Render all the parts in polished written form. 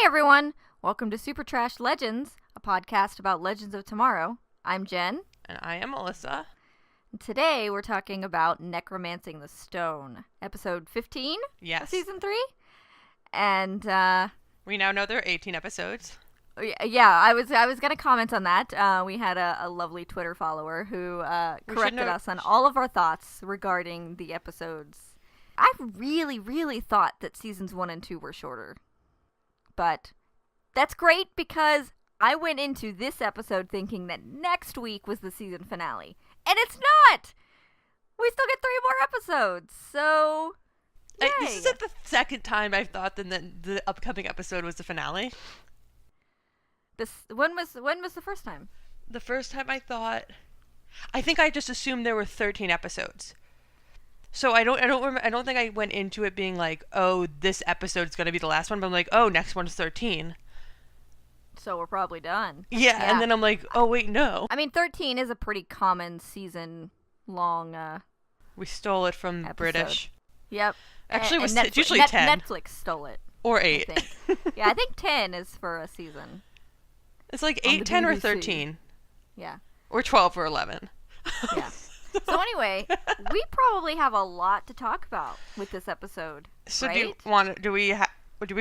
everyone! Welcome to Supertrash Legends, a podcast about Legends of Tomorrow. I'm Jen. And I am Melissa. And today we're talking about Necromancing the Stone, episode 15 of season 3. And we now know there are 18 episodes. Yeah, I was going to comment on that. We had a lovely Twitter follower who corrected us on all of our thoughts regarding the episodes. I really, really thought that seasons 1 and 2 were shorter. But that's great because I went into this episode thinking that next week was the season finale. And it's not! We still get 3 more episodes, so yay. This is like the second time I've thought that the upcoming episode was the finale. When was the first time? The first time I think I just assumed there were 13 episodes. So I don't think I went into it being like, oh, this episode's going to be the last one, but I'm like, oh, next one's 13. So we're probably done. Yeah, and then I'm like, oh, wait, no. I mean, 13 is a pretty common season-long we stole it from episode. British. Yep. Actually, it's usually 10. Netflix stole it. Or 8. I think. Yeah, I think 10 is for a season. It's like 8, 10, or 13. Yeah. Or 12 or 11. Yeah. So anyway, we probably have a lot to talk about with this episode. So right? do we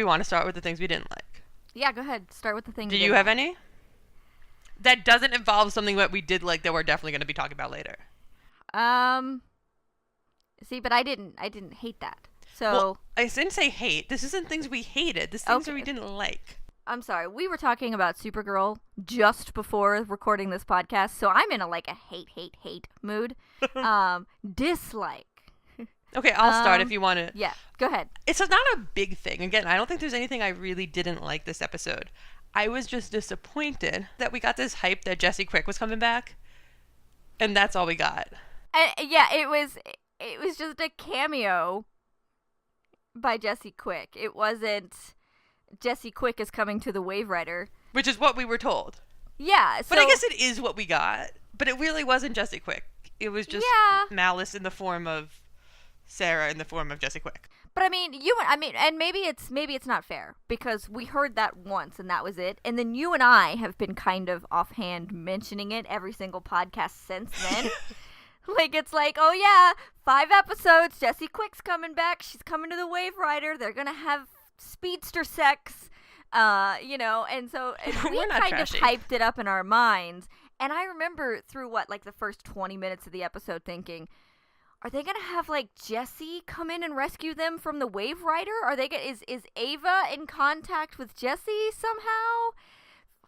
want to start with the things we didn't like? Yeah, go ahead. Start with the things. Do you have any? That doesn't involve something that we did like that we're definitely going to be talking about later. See, but I didn't hate that. So well, I didn't say hate. This isn't things we hated. This things that we didn't like. I'm sorry. We were talking about Supergirl just before recording this podcast, so I'm in a hate mood. Dislike. Okay, I'll start if you want to. Yeah, go ahead. It's not a big thing. Again, I don't think there's anything I really didn't like this episode. I was just disappointed that we got this hype that Jesse Quick was coming back, and that's all we got. Yeah, it was just a cameo by Jesse Quick. It wasn't Jesse Quick is coming to the Wave Rider. Which is what we were told. Yeah. So, but I guess it is what we got. But it really wasn't Jesse Quick. It was just Malice in the form of Sarah in the form of Jesse Quick. But and maybe it's not fair because we heard that once and that was it. And then you and I have been kind of offhand mentioning it every single podcast since then. Like, it's like, oh yeah, 5 episodes, Jesse Quick's coming back, she's coming to the Wave Rider, they're gonna have speedster sex, and so we kind of hyped it up in our minds. And I remember through the first 20 minutes of the episode thinking, are they gonna have Jesse come in and rescue them from the Wave Rider? Are they is Ava in contact with Jesse somehow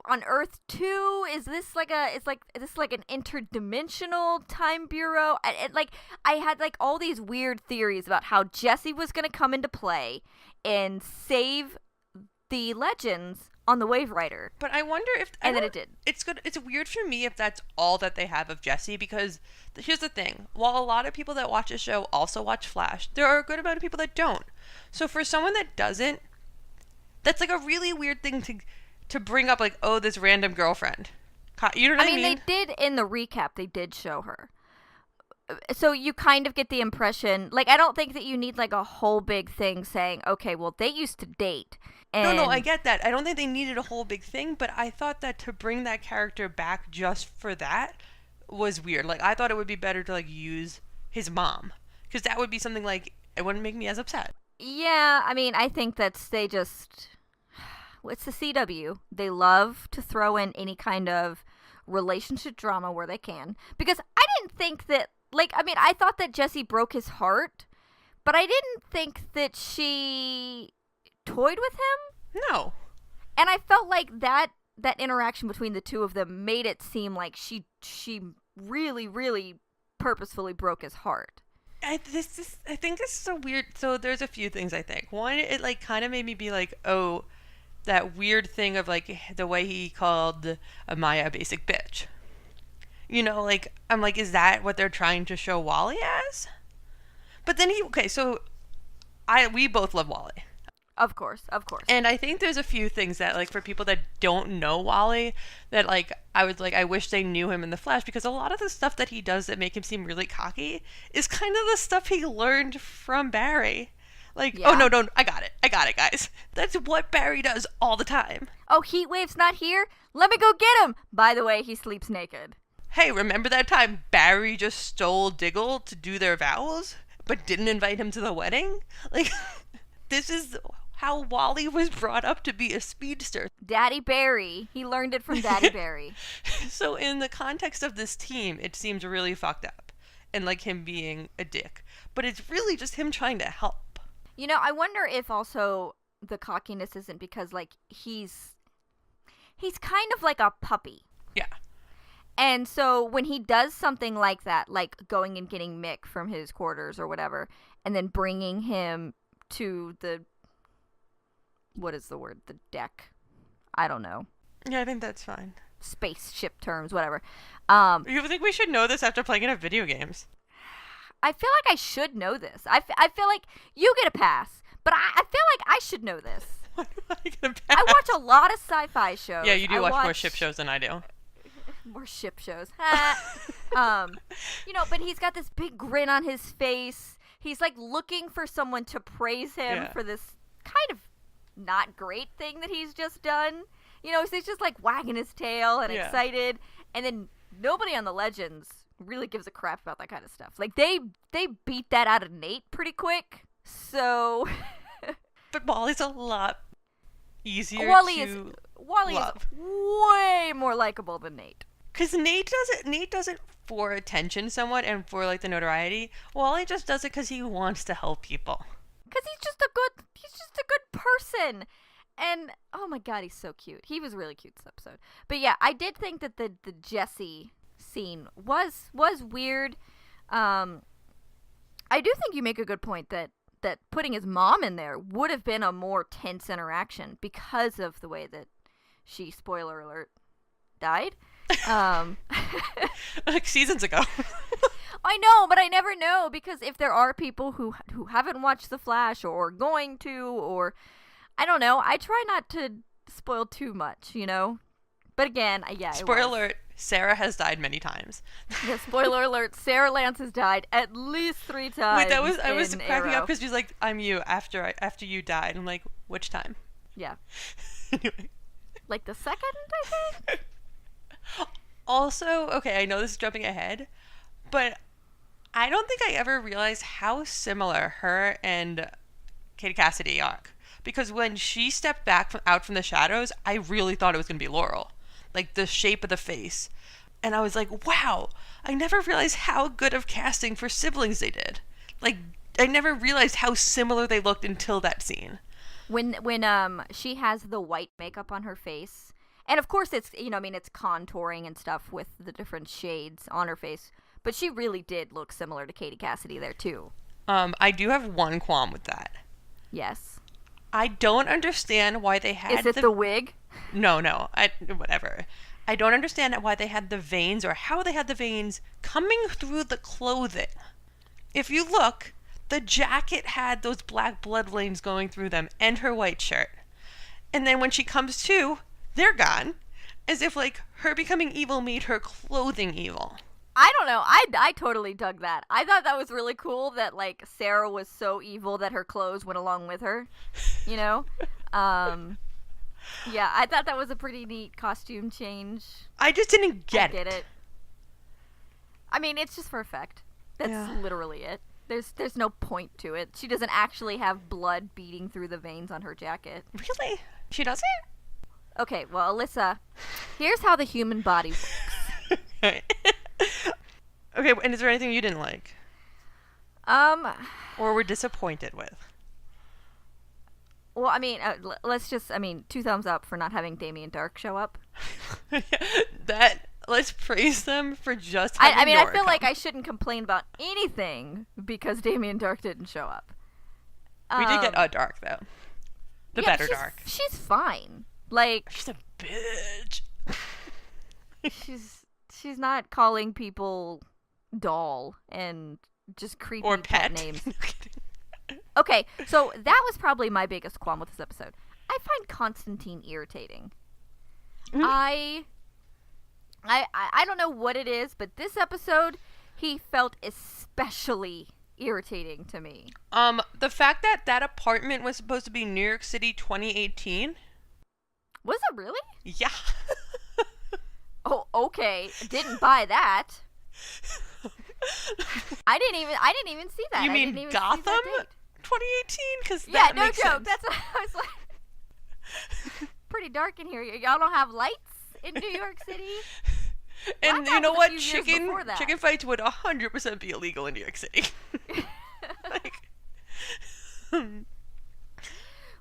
on Earth 2? Is this like an interdimensional time bureau? I had all these weird theories about how Jesse was gonna come into play and save the Legends on the Wave Rider. But I wonder if... And then it did. It's good. It's weird for me if that's all that they have of Jesse, because here's the thing. While a lot of people that watch the show also watch Flash, there are a good amount of people that don't. So for someone that doesn't, that's a really weird thing to bring up, this random girlfriend. You know what I mean? They did, in the recap, they did show her. So you kind of get the impression, I don't think that you need a whole big thing saying, okay, well, they used to date. And No, I get that. I don't think they needed a whole big thing, but I thought that to bring that character back just for that was weird. I thought it would be better to use his mom, because that would be something it wouldn't make me as upset. Yeah, I think it's the CW. They love to throw in any kind of relationship drama where they can, because I didn't think that I thought that Jesse broke his heart, but I didn't think that she toyed with him. No. And I felt like that interaction between the two of them made it seem like she really, really purposefully broke his heart. I think this is so weird. So there's a few things I think. One, it kind of made me be oh, that weird thing of the way he called Amaya a basic bitch. I'm is that what they're trying to show Wally as? But then we both love Wally. Of course. And I think there's a few things that for people that don't know Wally, that I wish they knew him in the Flash, because a lot of the stuff that he does that make him seem really cocky is kind of the stuff he learned from Barry. Like, Yeah. oh, no, I got it, guys. That's what Barry does all the time. Oh, Heatwave's not here? Let me go get him! By the way, he sleeps naked. Hey, remember that time Barry just stole Diggle to do their vows, but didn't invite him to the wedding? Like, this is how Wally was brought up to be a speedster. Daddy Barry. He learned it from Daddy Barry. So in the context of this team, it seems really fucked up. And like him being a dick. But it's really just him trying to help. You know, I wonder if also the cockiness isn't because, like, he's kind of like a puppy. Yeah. And so when he does something like that, like going and getting Mick from his quarters or whatever, and then bringing him to the, what is the word? The deck. I don't know. Yeah, I think that's fine. Spaceship terms, whatever. You think we should know this after playing enough video games? I feel like I should know this. I feel like you get a pass, but I feel like I should know this. Why do I get a pass? I watch a lot of sci-fi shows. Yeah, you do I watch more ship shows than I do. More ship shows. You know, but he's got this big grin on his face. He's like looking for someone to praise him for this kind of not great thing that he's just done. You know, so he's just like wagging his tail and excited. And then nobody on the Legends really gives a crap about that kind of stuff. Like they beat that out of Nate pretty quick. So But Wally's a lot easier Wally to is love. way more likable than Nate. Because Nate does it for attention somewhat and for like the notoriety. Wally just does it because he wants to help people. Because he's just a good person. And oh my god, he's so cute. He was really cute this episode. But yeah, I did think that the Jesse scene was weird. I do think you make a good point that putting his mom in there would have been a more tense interaction because of the way that she, spoiler alert, died. Like seasons ago. I know, but I never know, because if there are people who haven't watched The Flash or going to, or I don't know, I try not to spoil too much, you know? But again, yeah. Spoiler alert, Sarah has died many times. Yeah, spoiler alert, Sarah Lance has died at least 3 times. Wait, I was in cracking Arrow. up because she's like, I'm you after you died. I'm like, which time? Yeah. Anyway. Like the second, I think? Also, okay, I know this is jumping ahead, but I don't think I ever realized how similar her and Katie Cassidy are. Because when she stepped back out from the shadows, I really thought it was going to be Laurel. Like, the shape of the face. And I was like, wow, I never realized how good of casting for siblings they did. Like, I never realized how similar they looked until that scene. When she has the white makeup on her face, and of course it's, you know, I mean, it's contouring and stuff with the different shades on her face, but she really did look similar to Katie Cassidy there too. I do have one qualm with that. Yes. I don't understand why they had Is it the wig? No, whatever. I don't understand why they had the veins or how they had the veins coming through the clothing. If you look, the jacket had those black blood veins going through them and her white shirt. And then when she comes to, they're gone. As if, like, her becoming evil made her clothing evil. I don't know. I totally dug that. I thought that was really cool that, like, Sarah was so evil that her clothes went along with her, you know? Yeah, I thought that was a pretty neat costume change. I just didn't get it. I get it. I mean, it's just for effect. That's literally it. There's no point to it. She doesn't actually have blood beating through the veins on her jacket. Really? She doesn't? Okay, well, Alyssa, here's how the human body works. Okay, and is there anything you didn't like? Or were disappointed with? Well, I mean, let's just, 2 thumbs up for not having Damien Dark show up. Let's praise them for just having I Nora feel come. like I shouldn't complain about anything because Damien Dark didn't show up. We did get a Dark, though. The better Dark. She's fine. Like, She's a bitch. she's not calling people doll and just creepy Or pet pet names. No kidding. Okay, so that was probably my biggest qualm with this episode. I find Constantine irritating. Mm-hmm. I don't know what it is, but this episode, he felt especially irritating to me. The fact that that apartment was supposed to be New York City 2018. Was it really? Yeah. Oh, okay. Didn't buy that. I didn't even see that. You I mean didn't even Gotham? see that date. 2018? Because Yeah, that no makes joke. sense. That's what I was like. Pretty dark in here. Y'all don't have lights in New York City? And Well, you know that what? was a few years before that. Chicken fights would 100% be illegal in New York City. Like,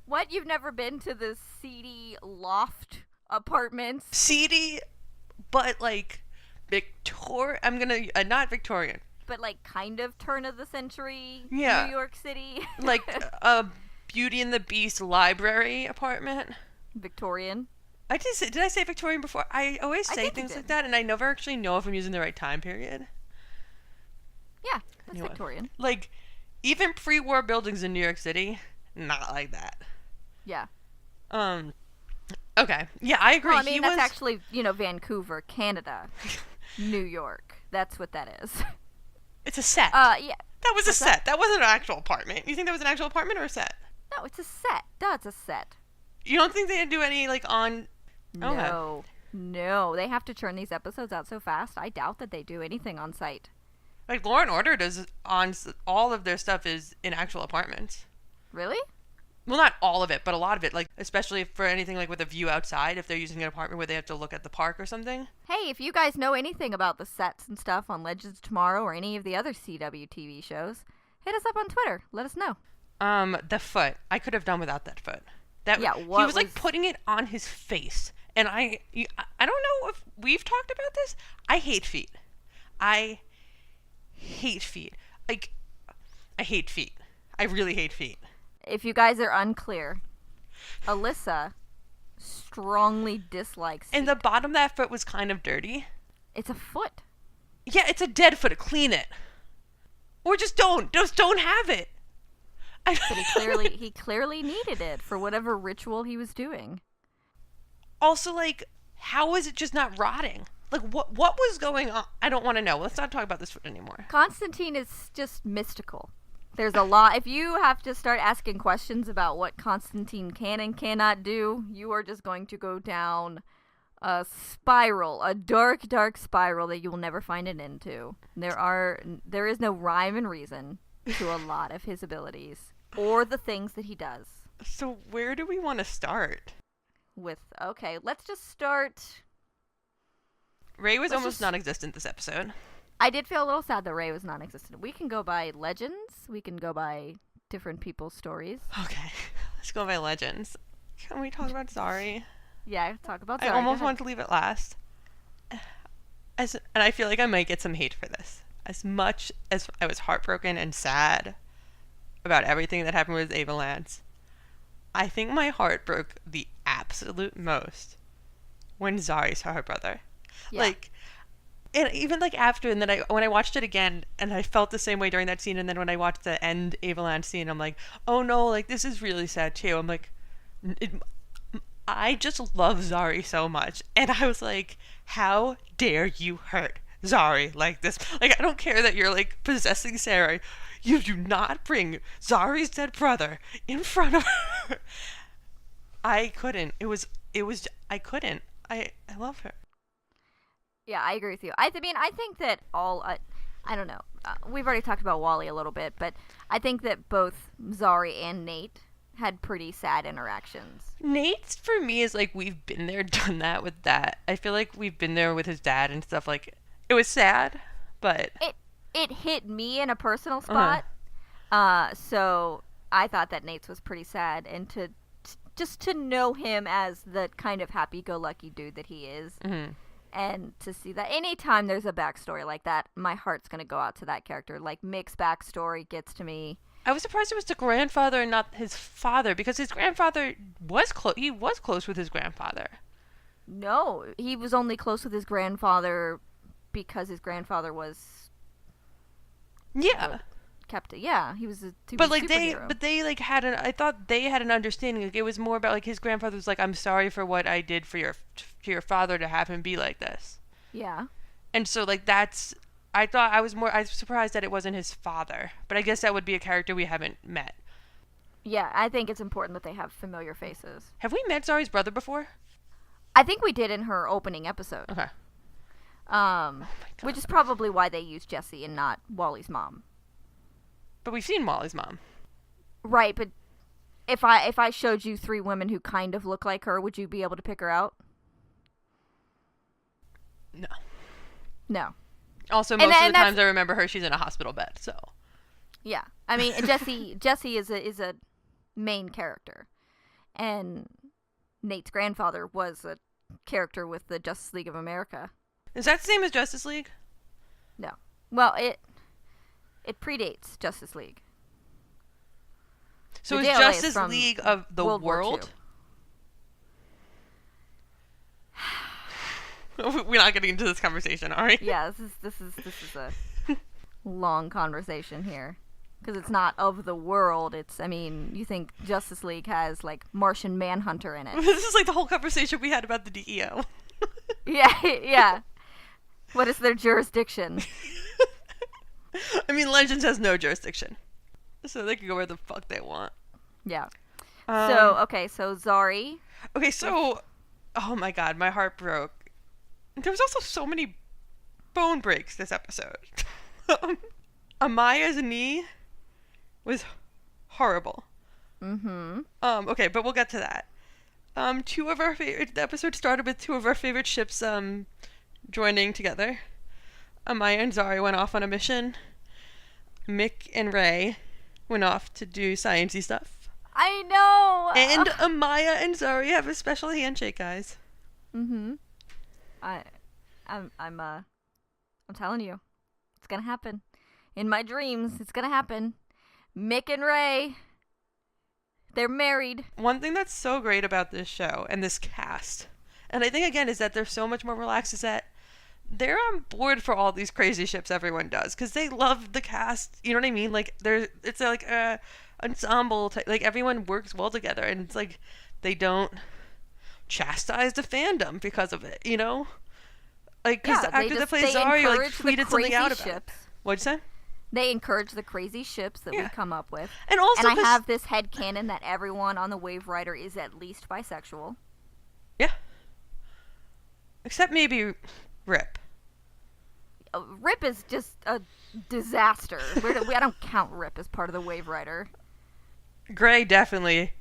What? You've never been to the seedy loft apartments? seedy, but like I'm gonna not Victorian. But like kind of turn of the century Yeah. New York City? Like a Beauty and the Beast library apartment. Victorian? Did I say Victorian before? I always I say think you things like did. that, and I never actually know if I'm using the right time period. Yeah, that's Anyway. Victorian. Like, even pre-war buildings in New York City, not like that. Yeah. Okay. Yeah, I agree. Well, I mean, He that's was... actually, Vancouver, Canada, New York. That's what that is. It's a set. Yeah. That was a What's set. That wasn't an actual apartment. You think that was an actual apartment or a set? No, it's a set. No, it's a set. You don't think they didn't do any, like, on... Okay. No. They have to churn these episodes out so fast. I doubt that they do anything on site. Like, Law and Order does all of their stuff is in actual apartments. Really? Well, not all of it, but a lot of it. Like, especially for anything, like, with a view outside, if they're using an apartment where they have to look at the park or something. Hey, if you guys know anything about the sets and stuff on Legends of Tomorrow or any of the other CW TV shows, hit us up on Twitter. Let us know. The foot. I could have done without that foot. He what was like was- putting it on his face, and I don't know if we've talked about this. I hate feet. I hate feet. Like, I hate feet. I really hate feet. If you guys are unclear, Alyssa strongly dislikes And feet. the bottom of that foot was kind of dirty. It's a foot. Yeah, it's a dead foot. Clean it, or just don't have it. But he clearly needed it for whatever ritual he was doing. Also, like, how is it just not rotting? Like, what was going on? I don't want to know. Let's not talk about this foot anymore. Constantine is just mystical. There's a lot. If you have to start asking questions about what Constantine can and cannot do, you are just going to go down a spiral, a dark, dark spiral that you will never find an end to. There is no rhyme and reason to a lot of his abilities or the things that he does. So where do we want to start? Okay, let's just start. Ray was Let's almost just- non-existent this episode. I did feel a little sad that Ray was non-existent. We can go by legends. We can go by different people's stories. Okay, let's go by Legends. Can we talk about Zari? Yeah, talk about Zari. I Go almost ahead. want to leave it last. And I feel like I might get some hate for this. As much as I was heartbroken and sad about everything that happened with Avalance, I think my heart broke the absolute most when Zari saw her brother. Yeah. Like, and even like after, and then when I watched it again, and I felt the same way during that scene, and then when I watched the end Avalance scene, I'm like, oh no, like this is really sad too. I'm like, I just love Zari so much, and I was like, how dare you hurt Zari like this? Like, I don't care that you're like possessing Sarah. You do not bring Zari's dead brother in front of her. I couldn't. I couldn't. I love her. Yeah, I agree with you. I mean, I think that I don't know. We've already talked about Wally a little bit, but I think that both Zari and Nate had pretty sad interactions. Nate's for me is like we've been there, done that with that. I feel like we've been there with his dad and stuff. Like it was sad, but It hit me in a personal spot. So I thought that Nate's was pretty sad, and just to know him as the kind of happy-go-lucky dude that he is. Mhm. And to see that anytime there's a backstory like that, my heart's going to go out to that character. Like, Mick's backstory gets to me. I was surprised it was the grandfather and not his father, because his grandfather was close. He was close with his grandfather. No, he was only close with his grandfather because his grandfather was Yeah, yeah, he was a but like superhero. they like had an. I thought they had an understanding. Like it was more about like his grandfather was like, I'm sorry for what I did for your father to have him be like this. Yeah. And so like I was surprised that it wasn't his father, but I guess that would be a character we haven't met. Yeah, I think it's important that they have familiar faces. Have we met Zari's brother before? I think we did in her opening episode. Okay. Which is probably why they used Jessie and not Wally's mom. But we've seen Wally's mom. Right, but if I showed you 3 women who kind of look like her, would you be able to pick her out? No. No. Also, most of the times I remember her, she's in a hospital bed, so. Yeah. I mean, Jessie is a main character. And Nate's grandfather was a character with the Justice League of America. Is that the same as Justice League? No. Well, it predates Justice League. So is Justice League of the World? We're not getting into this conversation, are we? Yeah, this is a long conversation here. Because it's not of the world. You think Justice League has, like, Martian Manhunter in it. This is like the whole conversation we had about the DEO. Yeah. What is their jurisdiction? I mean, Legends has no jurisdiction. So they can go where the fuck they want. Yeah. So Zari. Okay, so... Oh my god, my heart broke. There was also so many bone breaks this episode. Amaya's knee was horrible. Mm-hmm. Okay, but we'll get to that. The episode started with 2 of our favorite ships joining together. Amaya and Zari went off on a mission. Mick and Ray went off to do sciencey stuff. I know. And Amaya and Zari have a special handshake, guys. Mm-hmm. I'm telling you, it's gonna happen. In my dreams, it's gonna happen. Mick and Ray, they're married. One thing that's so great about this show and this cast, and I think again is that they're so much more relaxed, is that they're on board for all these crazy ships everyone does because they love the cast. You know what I mean? Like it's like a ensemble type, like everyone works well together, and it's like they don't chastise the fandom because of it. You know, like because the actor that plays Zari like tweeted something out about it. What'd you say? They encourage the crazy ships that we come up with. And also, I have this headcanon that everyone on the Wave Rider is at least bisexual. Yeah. Except maybe Rip. Rip is just a disaster. I don't count Rip as part of the Wave Rider. Gray definitely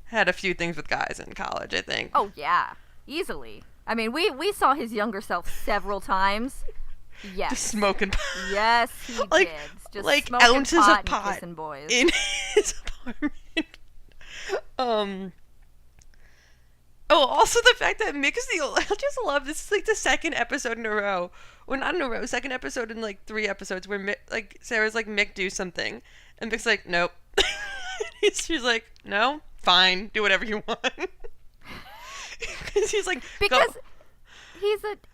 had a few things with guys in college, I think. Oh, yeah. Easily. I mean, we saw his younger self several times. Yes. Just smoking pot. Yes, he did. Just like smoking ounces pot of pot and boys. in his apartment. Oh, also the fact that Mick is I just love this. Is like the second episode in a row. Well, not in a row. Second episode in like 3 episodes where Mick, like Sarah's like, Mick, do something, and Mick's like, nope. She's like, no, fine, do whatever you want. Because he's like, because go.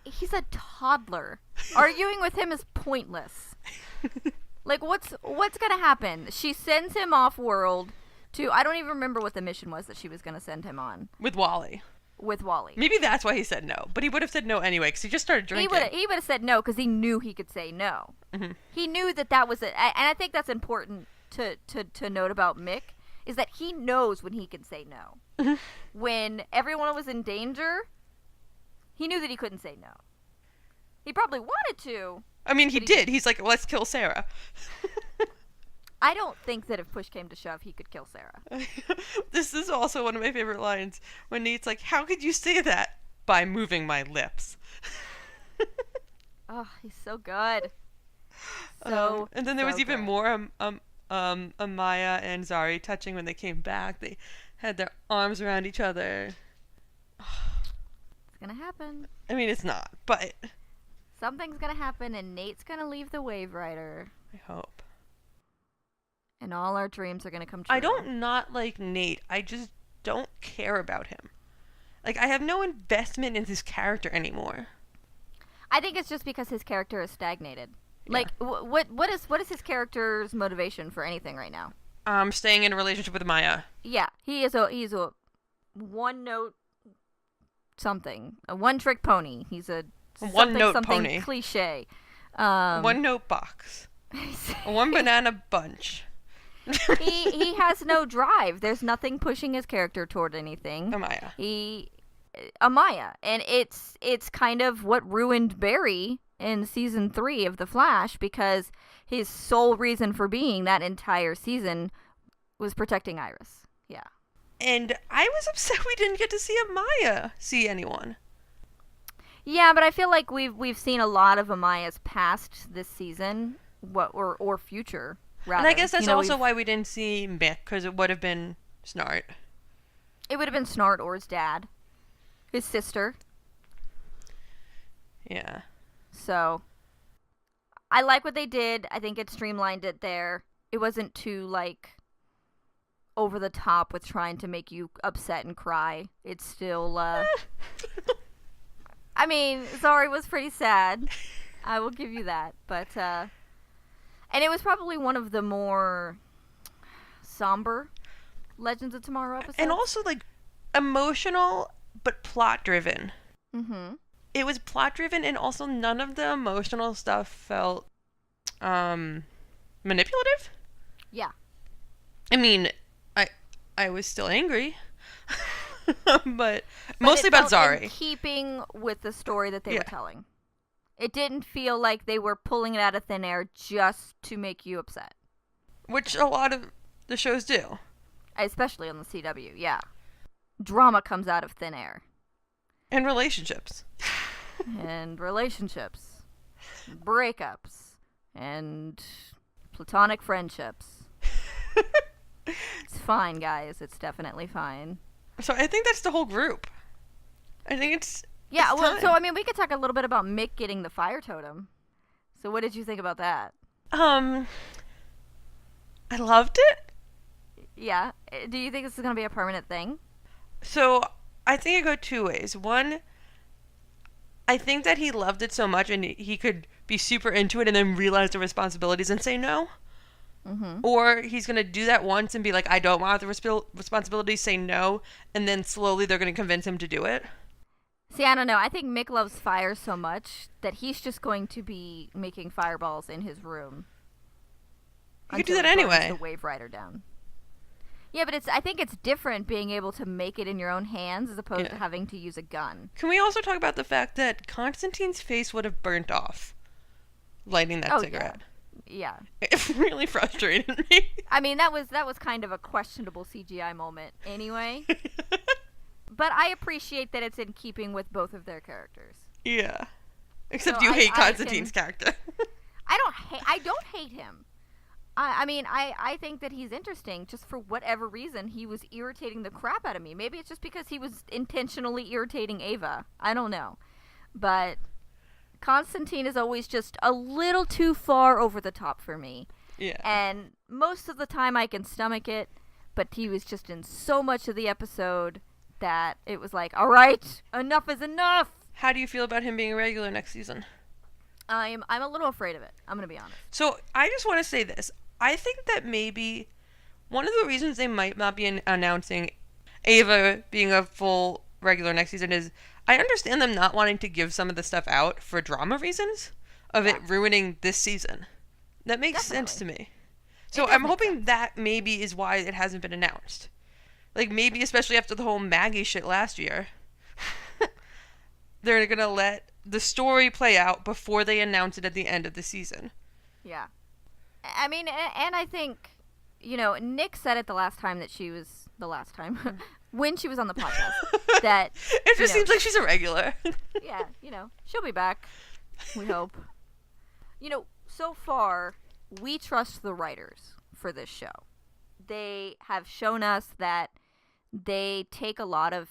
he's a toddler. Arguing with him is pointless. Like, what's gonna happen? She sends him off world to, I don't even remember what the mission was that she was gonna send him on. With Wally. Maybe that's why he said no, but he would have said no anyway because he just started drinking. He would have said no because he knew he could say no. Mm-hmm. He knew that was it, and I think that's important to note about Mick is that he knows when he can say no. Mm-hmm. When everyone was in danger, he knew that he couldn't say no. He probably wanted to. I mean, he did. He's like, let's kill Sarah. I don't think that if push came to shove, he could kill Sarah. This is also one of my favorite lines when Nate's like, how could you say that? By moving my lips. Oh, he's so good. And then there was even more Amaya and Zari touching when they came back. They had their arms around each other. It's gonna happen. I mean, it's not, but something's gonna happen, and Nate's gonna leave the Wave Rider. I hope. And all our dreams are gonna come true. I don't not like Nate. I just don't care about him. Like, I have no investment in his character anymore. I think it's just because his character is stagnated. Yeah. Like, what is his character's motivation for anything right now? Staying in a relationship with Maya. Yeah, he's a one note something, a one trick pony. He's a one note pony. Cliche. One note box. One banana bunch. he has no drive. There's nothing pushing his character toward anything. Amaya. And it's kind of what ruined Barry in season 3 of The Flash, because his sole reason for being that entire season was protecting Iris. Yeah. And I was upset we didn't get to see Amaya see anyone. Yeah, but I feel like we've seen a lot of Amaya's past this season, or future, rather. And I guess that's also why we didn't see Mick, because it would have been Snart. It would have been Snart or his dad. His sister. Yeah. So, I like what they did. I think it streamlined it there. It wasn't too, over the top with trying to make you upset and cry. It's still, I mean, Zari was pretty sad. I will give you that. But, and it was probably one of the more somber Legends of Tomorrow episodes. And also, emotional, but plot-driven. Mm-hmm. It was plot-driven, and also none of the emotional stuff felt, manipulative? Yeah. I mean, I was still angry. but mostly about Zari. In keeping with the story that they were telling. It didn't feel like they were pulling it out of thin air just to make you upset. Which a lot of the shows do. Especially on the CW, yeah. Drama comes out of thin air. And relationships. And relationships. Breakups. And platonic friendships. It's fine, guys. It's definitely fine. So I think that's the whole group. I think it's... Yeah, it's well, time. so, I mean, we could talk a little bit about Mick getting the fire totem. So what did you think about that? I loved it. Yeah. Do you think this is going to be a permanent thing? So, I think it go two ways. One, I think that he loved it so much and he could be super into it and then realize the responsibilities and say no. Mm-hmm. Or he's going to do that once and be like, I don't want the responsibilities, say no, and then slowly they're going to convince him to do it. See, I don't know. I think Mick loves fire so much that he's just going to be making fireballs in his room. You could do that anyway. The Wave Rider down. Yeah, but I think it's different being able to make it in your own hands as opposed to having to use a gun. Can we also talk about the fact that Constantine's face would have burnt off lighting that cigarette? Yeah. It really frustrated me. I mean, that was kind of a questionable CGI moment anyway. But I appreciate that it's in keeping with both of their characters. Yeah. Except you hate Constantine's character. I don't hate him. I mean, I think that he's interesting. Just for whatever reason, he was irritating the crap out of me. Maybe it's just because he was intentionally irritating Ava. I don't know. But Constantine is always just a little too far over the top for me. Yeah. And most of the time I can stomach it, but he was just in so much of the episode that it was like, all right, enough is enough. How do you feel about him being a regular next season? I'm a little afraid of it. I'm going to be honest. So I just want to say this. I think that maybe one of the reasons they might not be announcing Ava being a full regular next season is I understand them not wanting to give some of the stuff out for drama reasons of it ruining this season. That makes sense to me. So I'm hoping that maybe is why it hasn't been announced. Like maybe especially after the whole Maggie shit last year. They're going to let the story play out before they announce it at the end of the season. Yeah. I mean, and I think, Nick said it the last time when she was on the podcast, that... It just seems like she's a regular. Yeah, she'll be back, we hope. So far, we trust the writers for this show. They have shown us that they take a lot of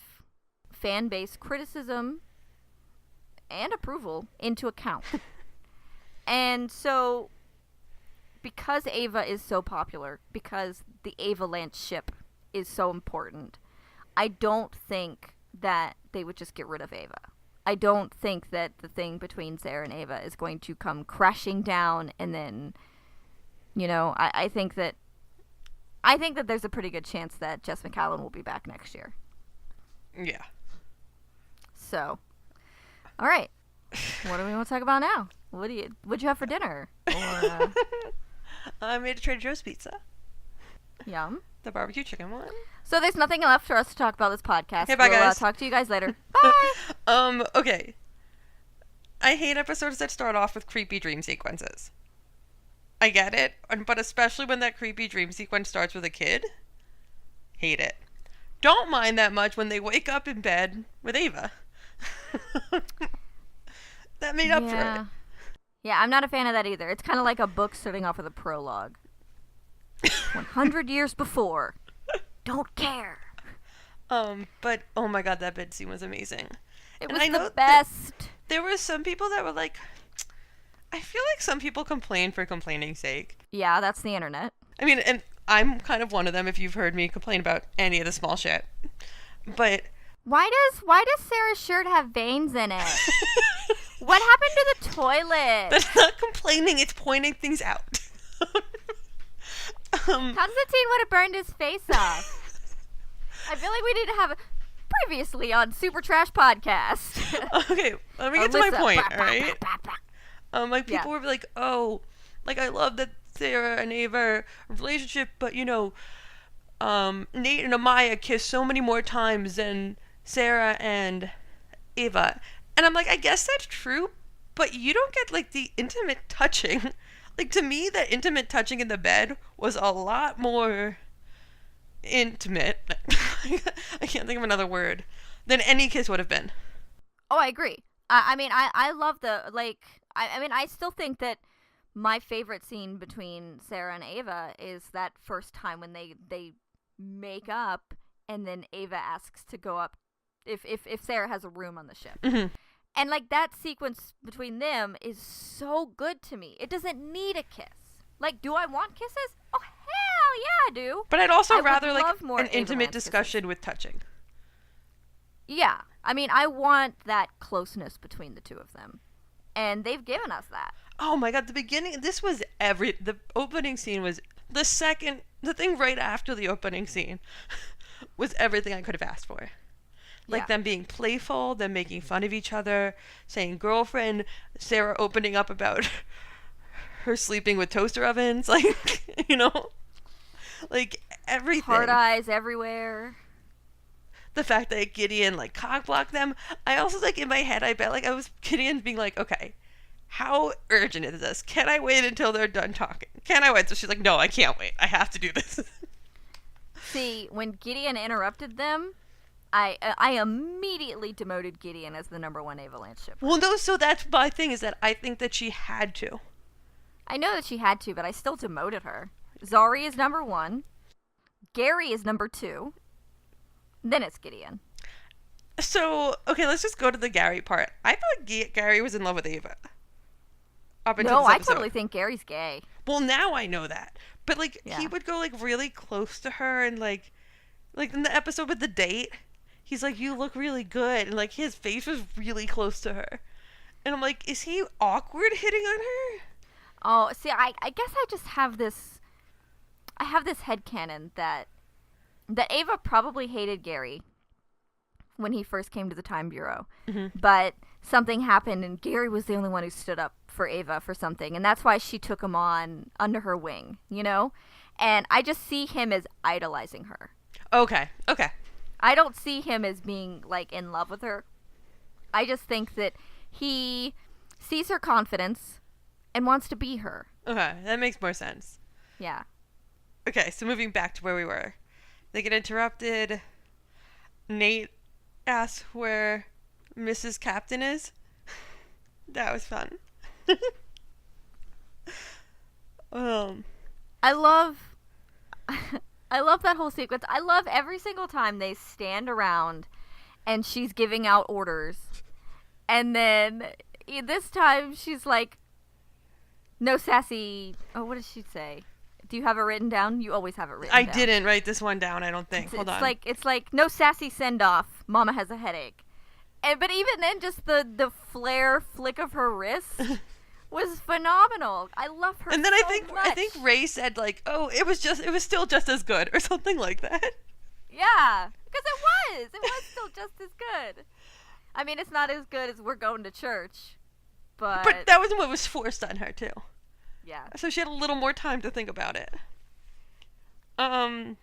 fan base criticism and approval into account. And so, because Ava is so popular, because the Avalance ship is so important, I don't think that they would just get rid of Ava. I don't think that the thing between Sarah and Ava is going to come crashing down and then, I think that there's a pretty good chance that Jess McCallum will be back next year. Yeah. So, all right. What do we want to talk about now? What'd you have for dinner? Or, I made a Trader Joe's pizza. yum. The barbecue chicken one. So there's nothing left for us to talk about this podcast. Okay, bye, we'll guys. Talk to you guys later. Bye. Okay. I hate episodes that start off with creepy dream sequences. I get it, but especially when that creepy dream sequence starts with a kid. Hate it. Don't mind that much when they wake up in bed with Ava. That made up for it. Yeah, I'm not a fan of that either. It's kind of like a book starting off with a prologue. 100 years before. Don't care. But oh my god, that bed scene was amazing. It was the best. There were some people that were like, I feel like some people complain for complaining's sake. Yeah, that's the internet. I mean, and I'm kind of one of them if you've heard me complain about any of the small shit. But why does Sarah's shirt have veins in it? What happened to the toilet? That's not complaining, it's pointing things out. Constantine would have burned his face off. I feel like we need to have previously on Supertrash Podcast. Okay, let me get to my point, Alyssa. alright? Like, people were like, oh, like, I love that Sarah and Ava are a relationship, but, you know, Nate and Amaya kiss so many more times than Sarah and Ava. And I'm like, I guess that's true, but you don't get, like, the intimate touching. Like, to me, that intimate touching in the bed was a lot more intimate. I can't think of another word. Than any kiss would have been. Oh, I agree. I mean, I love the, like, I mean, I still think that my favorite scene between Sarah and Ava is that first time when they make up and then Ava asks to go up if Sarah has a room on the ship. Mm-hmm. And, like, that sequence between them is so good to me. It doesn't need a kiss. Like, do I want kisses? Oh, hell yeah, I do. But I'd also I would rather, like, love more an intimate Avalance discussion kisses. with touching. Yeah. I mean, I want that closeness between the two of them. And they've given us that. Oh my god, the beginning, the opening scene was the thing right after the opening scene was everything I could have asked for. Like, them being playful, them making fun of each other, saying girlfriend, Sarah opening up about her sleeping with toaster ovens, like, you know? Like, everything. Hard eyes everywhere. The fact that Gideon, like, cock-blocked them. I also, like, in my head, I bet, like, I was Gideon being like, okay, how urgent is this? Can I wait until they're done talking? Can I wait? So she's like, no, I can't wait. I have to do this. See, when Gideon interrupted them, I immediately demoted Gideon as the #1 Avalance shipper. Well, no, so that's my thing, is that I think that she had to. I know that she had to, but I still demoted her. Zari is #1. Gary is #2. Then it's Gideon. So, okay, let's just go to the Gary part. I thought Gary was in love with Ava. Up until No, this I episode. totally think Gary's gay. Well, now I know that. But, like, Yeah. he would go, like, really close to her and, like in the episode with the date, he's like, you look really good. And, like, his face was really close to her. And I'm like, is he awkward hitting on her? Oh, see, I guess I just have this... I have this headcanon that Ava probably hated Gary when he first came to the Time Bureau. Mm-hmm. But something happened and Gary was the only one who stood up for Ava for something. And that's why she took him on under her wing, you know? And I just see him as idolizing her. Okay. I don't see him as being, like, in love with her. I just think that he sees her confidence and wants to be her. Okay, that makes more sense. Yeah. Okay, so moving back to where we were. They get interrupted. Nate asks where Mrs. Captain is. That was fun. I love that whole sequence. I love every single time they stand around and she's giving out orders. And then this time she's like, no sassy. Oh, what does she say? Do you have it written down? You always have it written down. I didn't write this one down, I don't think. Hold on. It's like no sassy send off. Mama has a headache. But even then, just the flare flick of her wrist was phenomenal. I love her. And then so I think Ray said, like, oh, it was still just as good, or something like that. Yeah, because it was still just as good. I mean, it's not as good as We're Going to Church, But that was what was forced on her too. yeah. So she had a little more time to think about it. Ugh,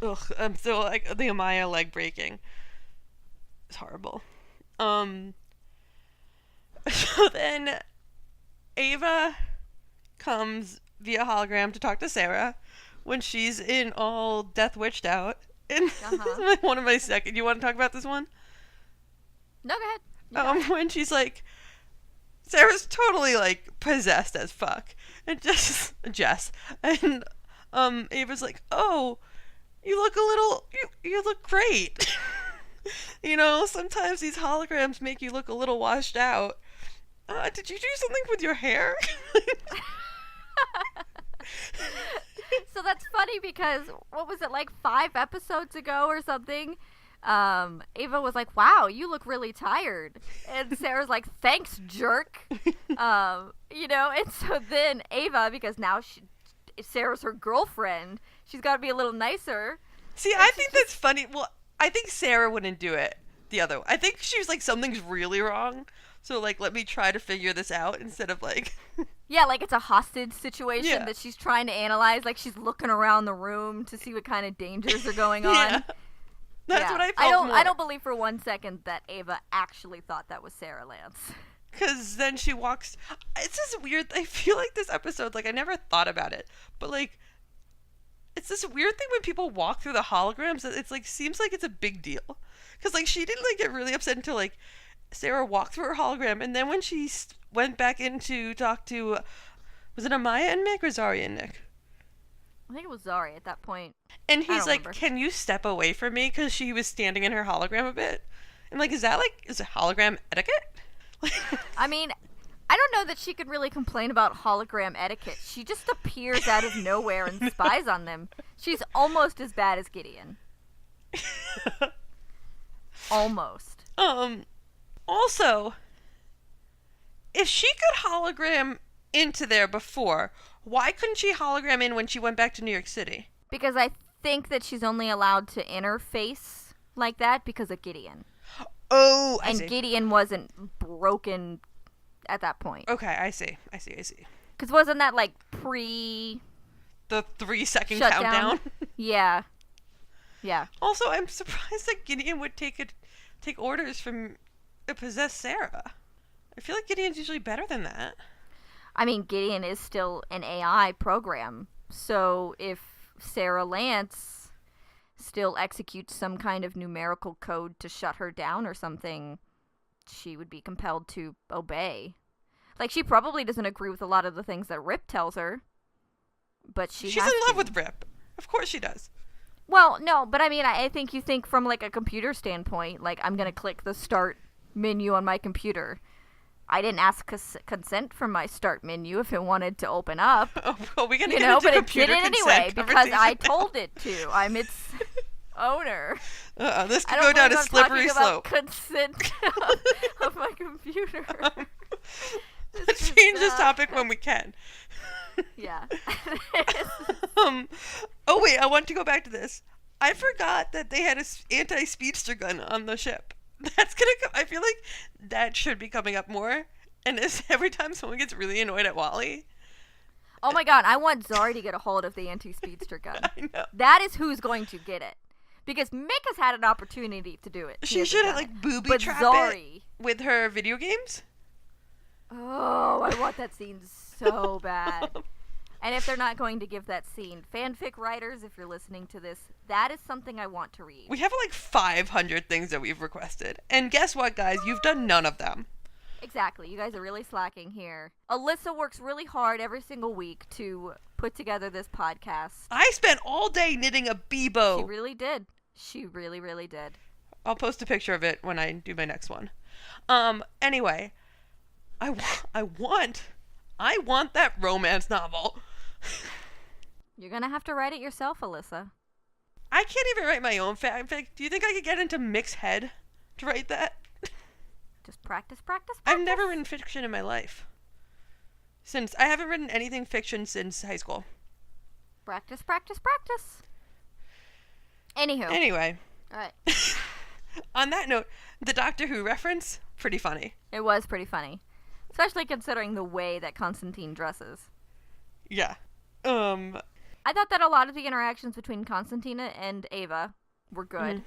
I'm still like the Amaya leg breaking. It's horrible. So then Ava comes via hologram to talk to Sarah when she's in all death witched out. And this is like one of my second. You want to talk about this one? No, go ahead. When she's like, Sarah's totally like possessed as fuck, and Jess, and Ava's like, oh, you look a little, you look great. You know, sometimes these holograms make you look a little washed out. Did you do something with your hair? So that's funny because what was it, like 5 episodes ago or something? Ava was like, wow, you look really tired. And Sarah's like, thanks, jerk. You know, and so then Ava, because now Sarah's her girlfriend, she's got to be a little nicer. See, I think that's funny. Well, I think Sarah wouldn't do it the other way. I think she was like, something's really wrong. So, like, let me try to figure this out instead of, like... Yeah, like it's a hostage situation that she's trying to analyze. Like, she's looking around the room to see what kind of dangers are going on. Yeah. That's what I felt more. I don't believe for 1 second that Ava actually thought that was Sarah Lance. Because then she walks... It's this weird... I feel like this episode, like, I never thought about it. But, like, it's this weird thing when people walk through the holograms that it's, like, seems like it's a big deal. Because, like, she didn't, like, get really upset until, like... Sarah walked through her hologram, and then when she went back in to talk to, was it Amaya and Mick or Zari and Nick? I think it was Zari at that point. And he's like, remember. Can you step away from me? Because she was standing in her hologram a bit. And like, is it hologram etiquette? I mean, I don't know that she could really complain about hologram etiquette. She just appears out of nowhere and spies on them. She's almost as bad as Gideon. Almost. Also, if she could hologram into there before, why couldn't she hologram in when she went back to New York City? Because I think that she's only allowed to interface like that because of Gideon. Oh, I see. And Gideon wasn't broken at that point. Okay, I see. Because wasn't that like pre... The 3-second shutdown? countdown? Yeah. Also, I'm surprised that Gideon would take orders from a possessed Sarah. I feel like Gideon's usually better than that. I mean, Gideon is still an AI program. So if Sarah Lance still executes some kind of numerical code to shut her down or something, she would be compelled to obey. Like, she probably doesn't agree with a lot of the things that Rip tells her, but she's in love with Rip. Of course she does. Well, no, but I mean, I think you think from, like, a computer standpoint, like, I'm going to click the start menu on my computer. I didn't ask consent from my start menu if it wanted to open up. Oh, well, we're going to get into but computer it did it consent anyway because I told it to. I'm its owner. This could go down a slippery slope. Consent of my computer. Let's change this topic when we can. Yeah. Oh wait, I want to go back to this. I forgot that they had an anti-speedster gun on the ship. That's gonna come. I feel like that should be coming up more. And it's every time someone gets really annoyed at Wally. Oh my god, I want Zari to get a hold of the anti-speedster gun. I know. That is who's going to get it. Because Mick has had an opportunity to do it. She should have like booby trap Zari, it with her video games. Oh, I want that scene so bad. And if they're not going to give that scene, fanfic writers, if you're listening to this, that is something I want to read. We have like 500 things that we've requested. And guess what, guys? You've done none of them. Exactly. You guys are really slacking here. Alyssa works really hard every single week to put together this podcast. I spent all day knitting a Bebo. She really did. She really, really did. I'll post a picture of it when I do my next one. Anyway, I want that romance novel. You're gonna have to write it yourself, Alyssa. I can't even write my own fanfic. Do you think I could get into Mick's head to write that? Just practice. I've never written fiction in my life. I haven't written anything fiction since high school. Practice. Anywho. Anyway. Alright. On that note, the Doctor Who reference, pretty funny. It was pretty funny. Especially considering the way that Constantine dresses. Yeah. I thought that a lot of the interactions between Constantina and Ava were good.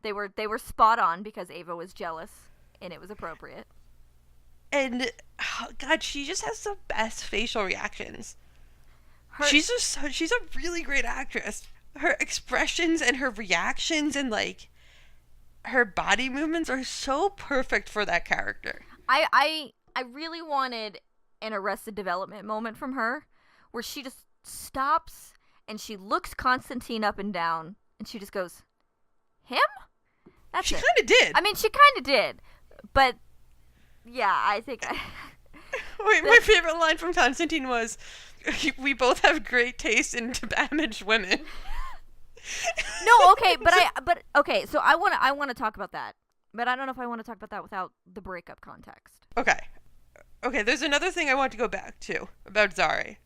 They were spot on because Ava was jealous, and it was appropriate. And, oh God, she just has the best facial reactions. She's a really great actress. Her expressions and her reactions and, like, her body movements are so perfect for that character. I really wanted an Arrested Development moment from her where she just stops and she looks Constantine up and down and she just goes, him? That's she it. kind of did. I mean, she kind of did. But, yeah, I think... Wait, my favorite line from Constantine was, we both have great taste in damaged women. No, okay, okay, so I want to talk about that. But I don't know if I want to talk about that without the breakup context. Okay, there's another thing I want to go back to about Zari.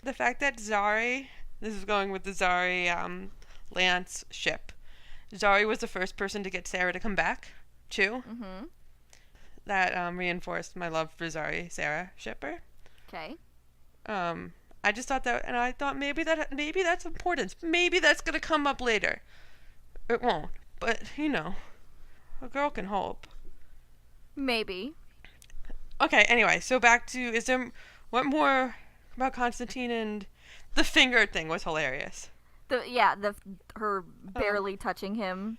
The fact that Zari, this is going with the Zari Lance ship. Zari was the first person to get Sarah to come back, too. Mm-hmm. That reinforced my love for Zari Sarah shipper. Okay. I just thought that, and I thought maybe that's important. Maybe that's gonna come up later. It won't, but you know, a girl can hope. Maybe. Okay. Anyway, so back to what more about Constantine and the finger thing was hilarious. Her barely touching him.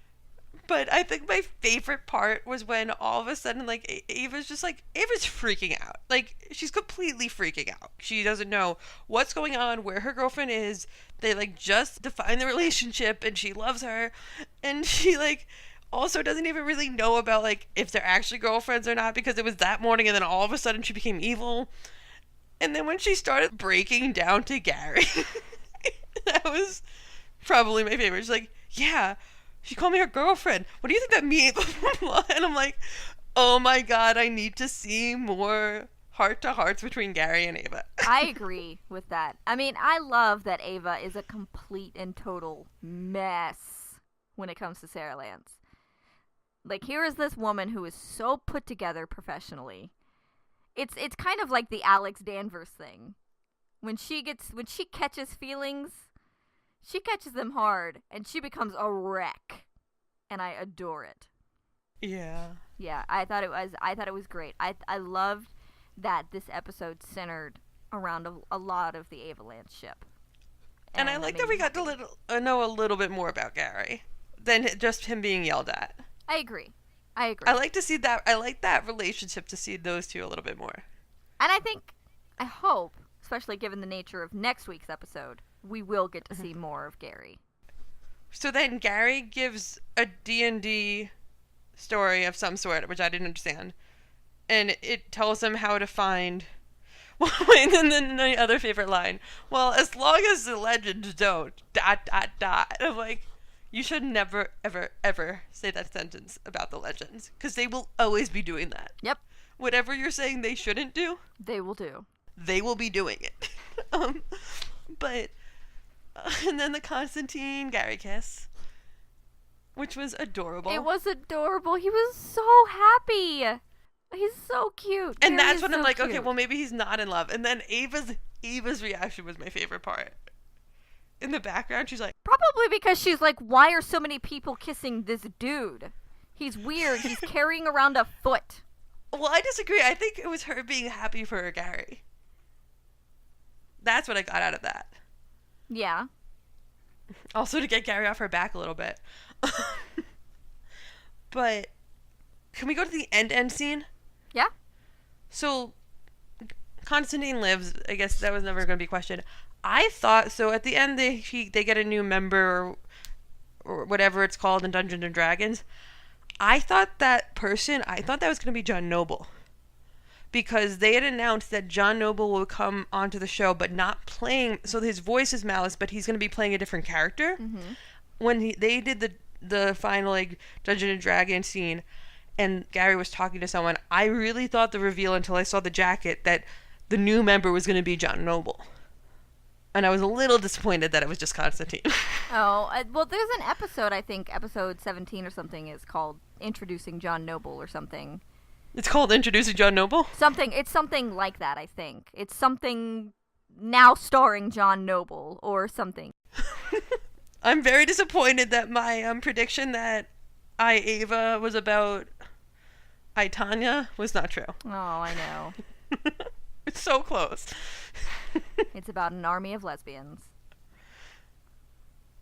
But I think my favorite part was when all of a sudden, like, Ava's freaking out. Like, she's completely freaking out. She doesn't know what's going on, where her girlfriend is. They, like, just defined the relationship, and she loves her. And she, like, also doesn't even really know about, like, if they're actually girlfriends or not, because it was that morning, and then all of a sudden she became evil. And then when she started breaking down to Gary, that was probably my favorite. She's like, yeah, she called me her girlfriend. What do you think that means? And I'm like, oh my God, I need to see more heart-to-hearts between Gary and Ava. I agree with that. I mean, I love that Ava is a complete and total mess when it comes to Sarah Lance. Like, here is this woman who is so put together professionally. It's kind of like the Alex Danvers thing. When she catches feelings, she catches them hard, and she becomes a wreck, and I adore it. Yeah. Yeah, I thought it was great. I loved that this episode centered around a lot of the Avalance ship. And I like that we got to know a little bit more about Gary than just him being yelled at. I agree. I like to see that. I like that relationship, to see those two a little bit more. And I hope, especially given the nature of next week's episode, we will get to see more of Gary. So then Gary gives a D&D story of some sort, which I didn't understand. And it tells him how to find... and then the other favorite line, well, as long as the legends don't, ... I'm like, you should never, ever, ever say that sentence about the legends, because they will always be doing that. Yep. Whatever you're saying they shouldn't do, they will do. They will be doing it. But... and then the Constantine Gary kiss, which was adorable. It was adorable. He was so happy. He's so cute. And that's when I'm like, cute. Okay, well, maybe he's not in love. And then Ava's reaction was my favorite part. In the background, she's like... Probably because she's like, why are so many people kissing this dude? He's weird. He's carrying around a foot. Well, I disagree. I think it was her being happy for her Gary. That's what I got out of that. Yeah. Also to get Gary off her back a little bit. But can we go to the end scene? Yeah. So Constantine lives. I guess that was never going to be questioned. I thought so. At the end, they get a new member or whatever it's called in Dungeons and Dragons. I thought that was going to be John Noble. Because they had announced that John Noble will come onto the show, but not playing. So his voice is Malice, but he's going to be playing a different character. Mm-hmm. When they did the final like Dungeons and Dragons scene, and Gary was talking to someone, I really thought the reveal until I saw the jacket that the new member was going to be John Noble. And I was a little disappointed that it was just Constantine. Oh, well, there's an episode, I think, episode 17 or something, is called Introducing John Noble or something. It's called Introducing John Noble? It's something like that, I think. It's something now starring John Noble or something. I'm very disappointed that my prediction that Ava was about Tanya was not true. Oh, I know. It's so close. It's about an army of lesbians.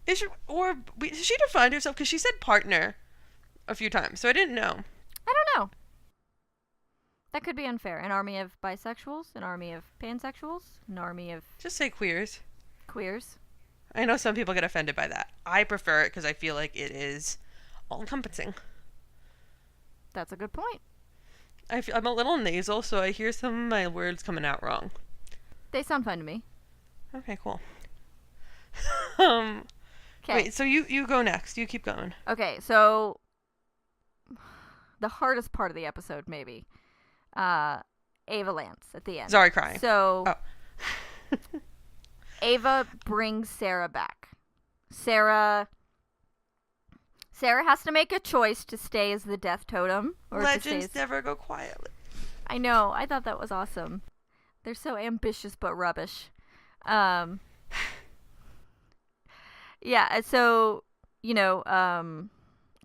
Is she defined herself? Because she said partner a few times, so I didn't know. I don't know. That could be unfair. An army of bisexuals, an army of pansexuals, an army of... Just say queers. Queers. I know some people get offended by that. I prefer it because I feel like it is all-encompassing. That's a good point. I'm a little nasal, so I hear some of my words coming out wrong. They sound fine to me. Okay, cool. Okay. Wait, so you go next. You keep going. Okay, so the hardest part of the episode, maybe. Avalance at the end. Zari crying. So Ava brings Sarah back. Sarah has to make a choice to stay as the death totem. Or Legends never go quietly. I know. I thought that was awesome. They're so ambitious but rubbish. Yeah, so, oh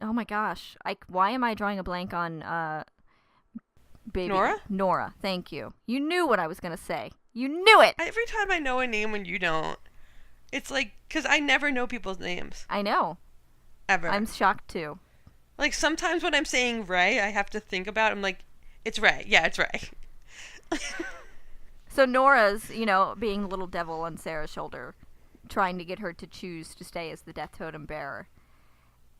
my gosh. Why am I drawing a blank on baby? Nora, thank you. You knew what I was going to say. You knew it! Every time I know a name when you don't, it's like, because I never know people's names. I know. Ever. I'm shocked too. Like, sometimes when I'm saying Ray, I have to think about it. I'm like, it's Ray. Yeah, it's Ray. So Nora's, being the little devil on Sarah's shoulder, trying to get her to choose to stay as the death totem bearer,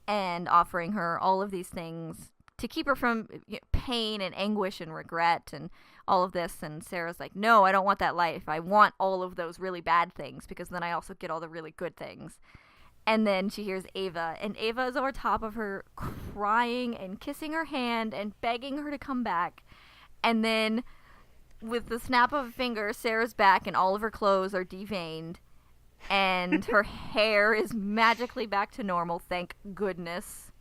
and offering her all of these things to keep her from pain and anguish and regret and all of this. And Sarah's like, no, I don't want that life. I want all of those really bad things because then I also get all the really good things. And then she hears Ava, and Ava is over top of her crying and kissing her hand and begging her to come back. And then with the snap of a finger, Sarah's back and all of her clothes are deveined. And her hair is magically back to normal, thank goodness.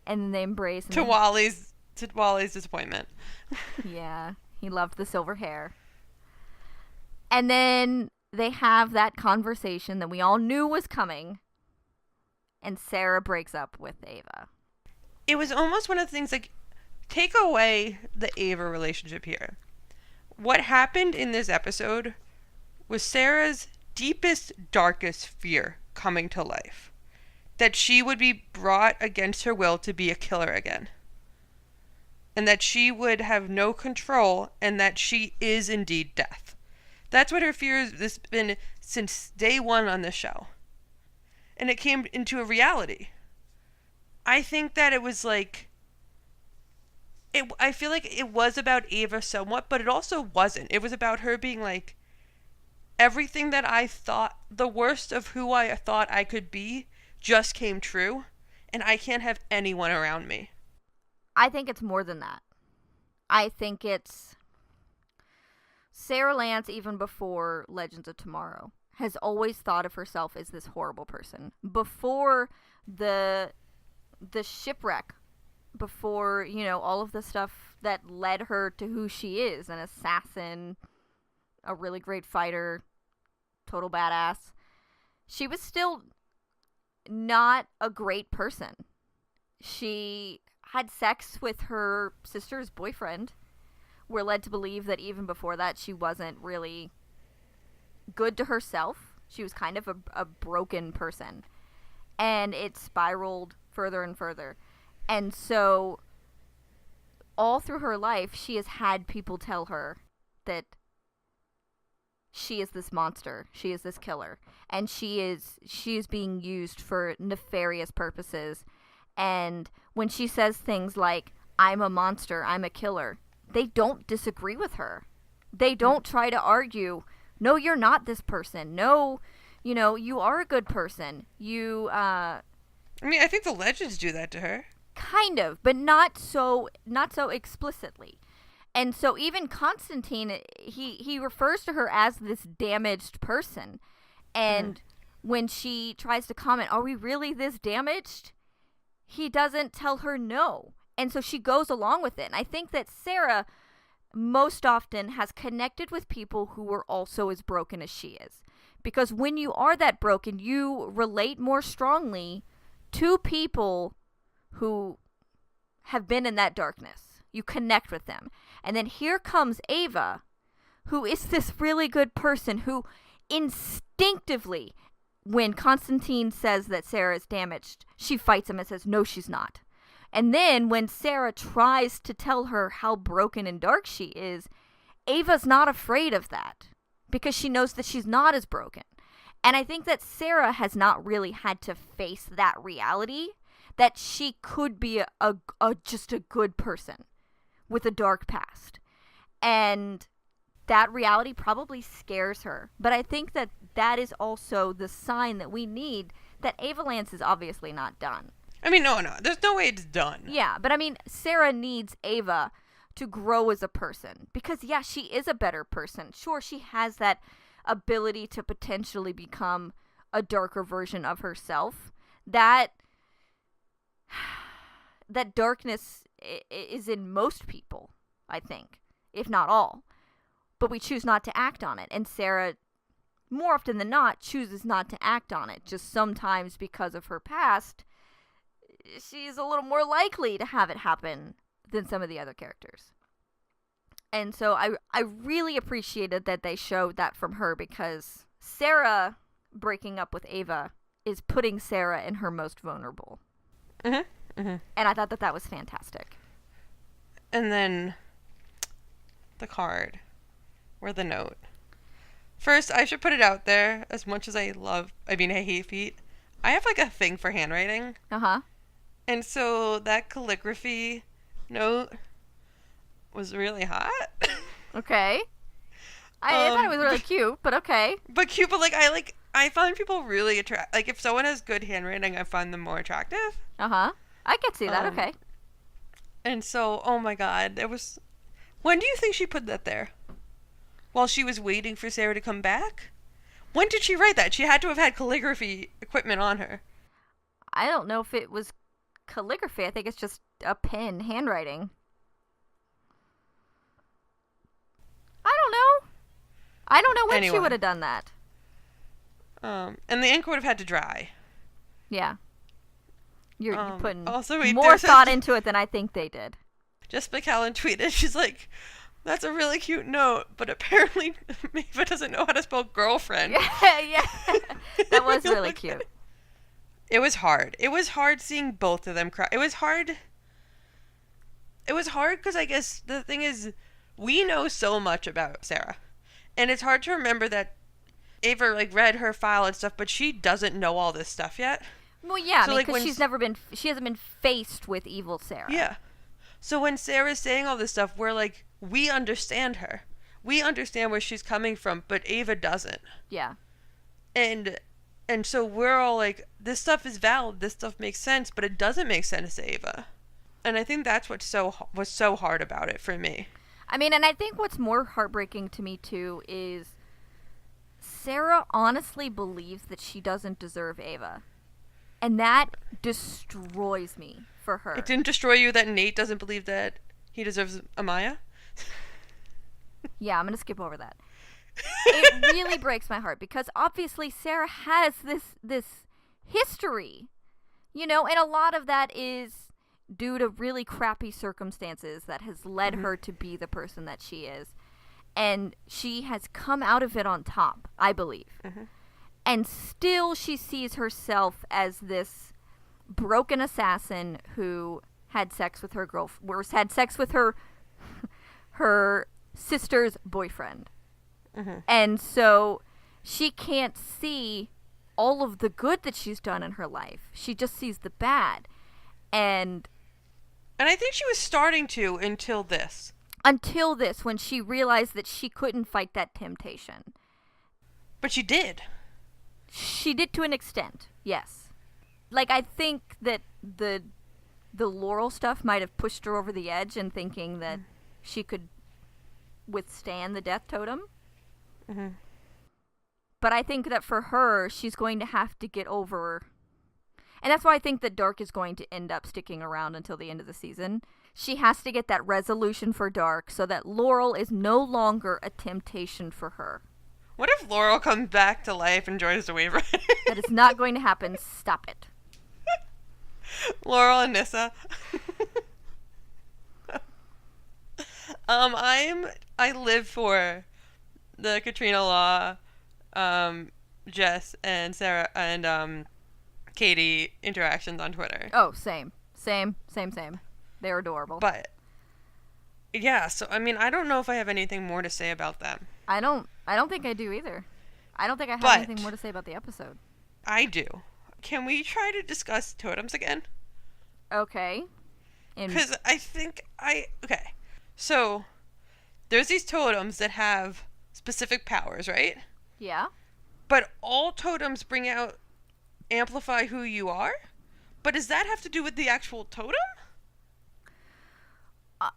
And then they embrace. To Wally's disappointment. Yeah, he loved the silver hair. And then they have that conversation that we all knew was coming. And Sarah breaks up with Ava. It was almost one of the things, like, take away the Ava relationship here. What happened in this episode was Sarah's deepest, darkest fear coming to life. That she would be brought against her will to be a killer again. And that she would have no control, and that she is indeed death. That's what her fear has been since day one on this show. And it came into a reality. I think that it was like... I feel like it was about Ava somewhat, but it also wasn't. It was about her being like, everything that I thought, the worst of who I thought I could be, just came true, and I can't have anyone around me. I think it's more than that. I think it's... Sarah Lance, even before Legends of Tomorrow, has always thought of herself as this horrible person. Before the shipwreck, before, all of the stuff that led her to who she is, an assassin, a really great fighter, total badass, she was still not a great person. She had sex with her sister's boyfriend. We're led to believe that even before that, she wasn't really good to herself. She was kind of a broken person. And it spiraled further and further. And so, all through her life, she has had people tell her that she is this monster. She is this killer. And she is being used for nefarious purposes. And when she says things like, I'm a monster, I'm a killer, they don't disagree with her. They don't try to argue, no, you're not this person. No, you are a good person. I think the Legends do that to her. Kind of, but not so explicitly. And so even Constantine, he refers to her as this damaged person. And when she tries to comment, are we really this damaged? He doesn't tell her no. And so she goes along with it. And I think that Sarah most often has connected with people who are also as broken as she is. Because when you are that broken, you relate more strongly to people who have been in that darkness. You connect with them. And then here comes Ava, who is this really good person who instinctively, when Constantine says that Sarah is damaged, she fights him and says, no, she's not. And then when Sarah tries to tell her how broken and dark she is, Ava's not afraid of that because she knows that she's not as broken. And I think that Sarah has not really had to face that reality, that she could be just a good person with a dark past. And that reality probably scares her. But I think that that is also the sign that we need that Avalance is obviously not done. I mean, no. There's no way it's done. Yeah, but I mean, Sarah needs Ava to grow as a person. Because, yeah, she is a better person. Sure, she has that ability to potentially become a darker version of herself. That darkness is in most people, I think, if not all. But we choose not to act on it. And Sarah, more often than not, chooses not to act on it. Just sometimes because of her past, she's a little more likely to have it happen than some of the other characters. And so I really appreciated that they showed that from her, because Sarah breaking up with Ava is putting Sarah in her most vulnerable. And I thought that was fantastic. And then the card, or the note. First, I should put it out there, as much as I hate feet, I have like a thing for handwriting. And so that calligraphy note was really hot. Okay. I thought it was really cute, but okay. But cute, but I find people really like, if someone has good handwriting, I find them more attractive. I could see that, okay. And so, oh my god, when do you think she put that there? While she was waiting for Sarah to come back? When did she write that? She had to have had calligraphy equipment on her. I don't know if it was calligraphy. I think it's just a pen handwriting. I don't know when she would have done that. And the ink would have had to dry. Yeah. You're putting also, more thought into it than I think they did. Just McCallan tweeted, she's like, that's a really cute note, but apparently Maeva doesn't know how to spell girlfriend. Yeah. That was really cute. It was hard. It was hard seeing both of them cry. It was hard because I guess the thing is, we know so much about Sarah. And it's hard to remember that Ava read her file and stuff, but she doesn't know all this stuff yet. Well, yeah, so, because she hasn't been faced with evil Sarah. Yeah. So when Sarah's saying all this stuff, we're we understand her. We understand where she's coming from, but Ava doesn't. Yeah. And so we're all this stuff is valid, this stuff makes sense, but it doesn't make sense to Ava. And I think that's what was so hard about it for me. I mean, and I think what's more heartbreaking to me, too, is Sarah honestly believes that she doesn't deserve Ava. And that destroys me for her. It didn't destroy you that Nate doesn't believe that he deserves Amaya? Yeah, I'm going to skip over that. It really breaks my heart because obviously Sarah has this history, and a lot of that is due to really crappy circumstances that has led her to be the person that she is. And she has come out of it on top, I believe. And still she sees herself as this broken assassin who had sex with her her sister's boyfriend. And so she can't see all of the good that she's done in her life. She just sees the bad. And I think she was starting to until this, when she realized that she couldn't fight that temptation. But she did. She did to an extent, yes. I think that the Laurel stuff might have pushed her over the edge in thinking that she could withstand the death totem. Mm-hmm. But I think that for her, she's going to have to get over... And that's why I think that Dark is going to end up sticking around until the end of the season. She has to get that resolution for Dark so that Laurel is no longer a temptation for her. What if Laurel comes back to life and joins the Wave Riders? That is not going to happen. Stop it. Laurel and Nissa. I live for the Katrina Law, Jess and Sarah and Katie interactions on Twitter. Oh, same. They're adorable. But yeah, so I mean, I don't know if I have anything more to say about them. I don't think I do either. I don't think I have anything more to say about the episode. I do. Can we try to discuss totems again? Okay. Because I think okay. So there's these totems that have specific powers, right? Yeah. But all totems amplify who you are? But does that have to do with the actual totem?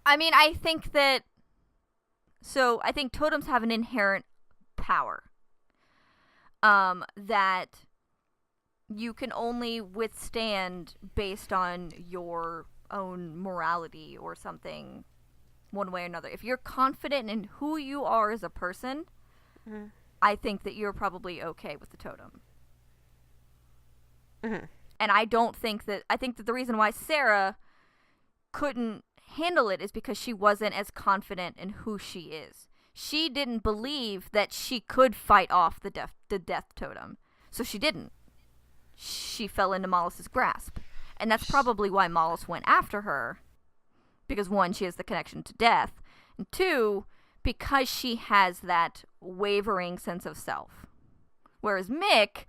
I mean, I think that... So, I think totems have an inherent power. That you can only withstand based on your own morality or something, one way or another. If you're confident in who you are as a person, mm-hmm. I think that you're probably okay with the totem. Mm-hmm. And I think that the reason why Sarah couldn't handle it is because she wasn't as confident in who she is. She didn't believe that she could fight off the death totem. So she didn't. She fell into Mollus's grasp. And that's probably why Mollus went after her. Because one, she has the connection to death. And two, because she has that wavering sense of self. Whereas Mick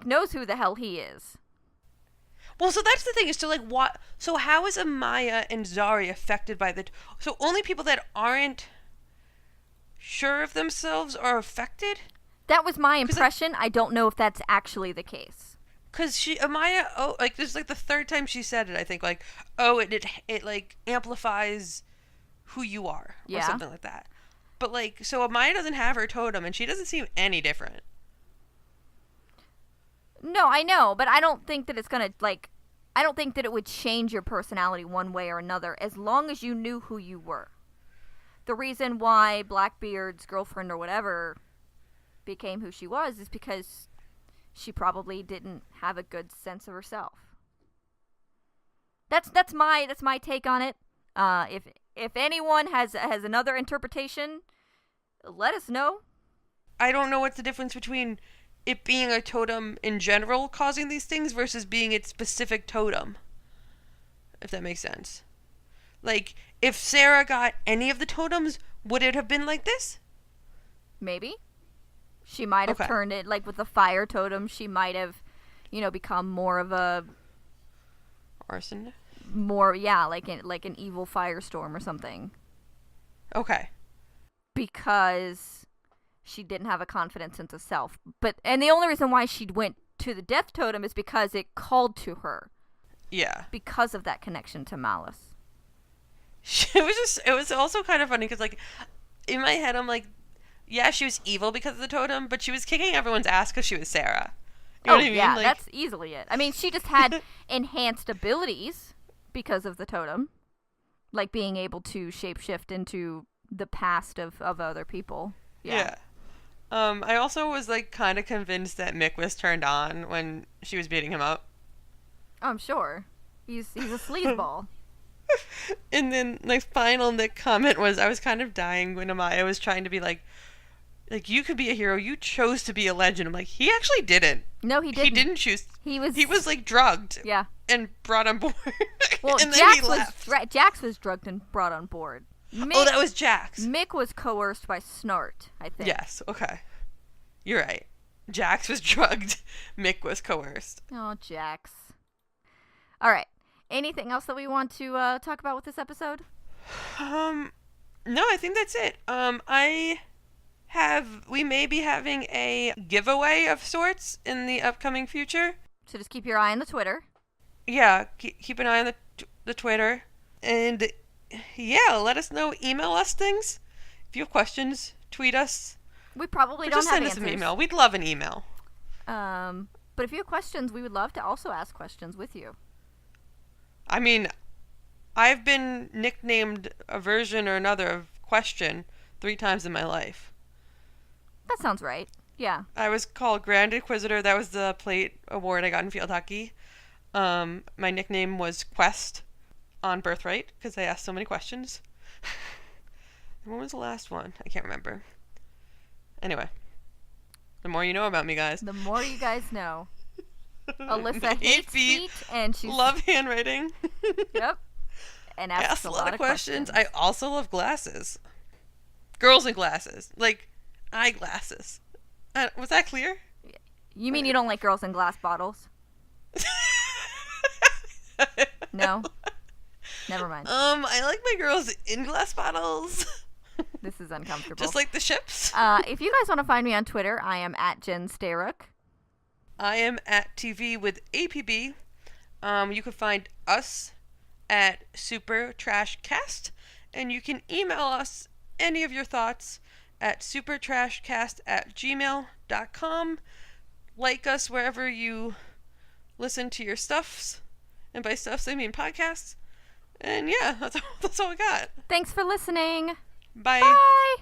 knows who the hell he is. Well, so that's the thing. Is to like what? So how is Amaya and Zari affected by so only people that aren't sure of themselves are affected? That was my impression. I don't know if that's actually the case. Because Amaya, this is like the third time she said it, I think, like, it like amplifies who you are, or something like that. But like, so Amaya doesn't have her totem, and she doesn't seem any different. No, I know, but I don't think that it's gonna, like, I don't think that it would change your personality one way or another, as long as you knew who you were. The reason why Blackbeard's girlfriend or whatever became who she was is because she probably didn't have a good sense of herself. That's my take on it. If anyone has another interpretation, let us know. I don't know what's the difference between it being a totem in general causing these things versus being its specific totem. If that makes sense. Like, if Sarah got any of the totems, would it have been like this? Maybe. She might have turned it, like with the fire totem, she might have, become more of a... Arson? More, yeah, like an evil firestorm or something. Okay. Because she didn't have a confident sense of self. And the only reason why she went to the death totem is because it called to her. Yeah. Because of that connection to Malice. It was also kind of funny because, like, in my head, I'm like, yeah, she was evil because of the totem, but she was kicking everyone's ass because she was Sarah. You know what I mean? Yeah, like, that's easily it. I mean, she just had enhanced abilities because of the totem. Like being able to shapeshift into the past of other people. Yeah. I also was, like, kind of convinced that Mick was turned on when she was beating him up. I'm sure. He's a sleazeball. And then my final Nick comment was, I was kind of dying when Amaya was trying to be like, you could be a hero. You chose to be a legend. I'm like, he actually didn't. No, he didn't. He didn't choose. He was like drugged. Yeah. And brought on board. Well, and then he left. Jax was drugged and brought on board. That was Jax. Mick was coerced by Snart, I think. Yes. Okay. You're right. Jax was drugged. Mick was coerced. Oh, Jax. All right. Anything else that we want to talk about with this episode? No, I think that's it. We may be having a giveaway of sorts in the upcoming future. So just keep your eye on the Twitter. Yeah, keep an eye on the Twitter. And yeah, let us know. Email us things. If you have questions, tweet us. We probably Or don't just have send us answers. an email. We'd love an email. But if you have questions, we would love to also ask questions with you. I mean, I've been nicknamed a version or another of question 3 times in my life. That sounds right. Yeah. I was called Grand Inquisitor. That was the plate award I got in field hockey. My nickname was Quest on Birthright because I asked so many questions. When was the last one? I can't remember. Anyway, the more you know about me, guys. The more you guys know. Alyssa 8 hates feet, feet, and she's... love handwriting. Yep. And I asks ask a lot of questions. I also love glasses. Girls in glasses. Like, eyeglasses. Was that clear? You mean you don't like girls in glass bottles? No? Never mind. I like my girls in glass bottles. This is uncomfortable. Just like the ships. If you guys want to find me on Twitter, I am at Jen Staruk. I am at TV with APB. You can find us at Supertrash Cast, and you can email us any of your thoughts at supertrashcast@gmail.com. Like us wherever you listen to your stuffs, and by stuffs I mean podcasts. And yeah, that's all we got. Thanks for listening. Bye. Bye.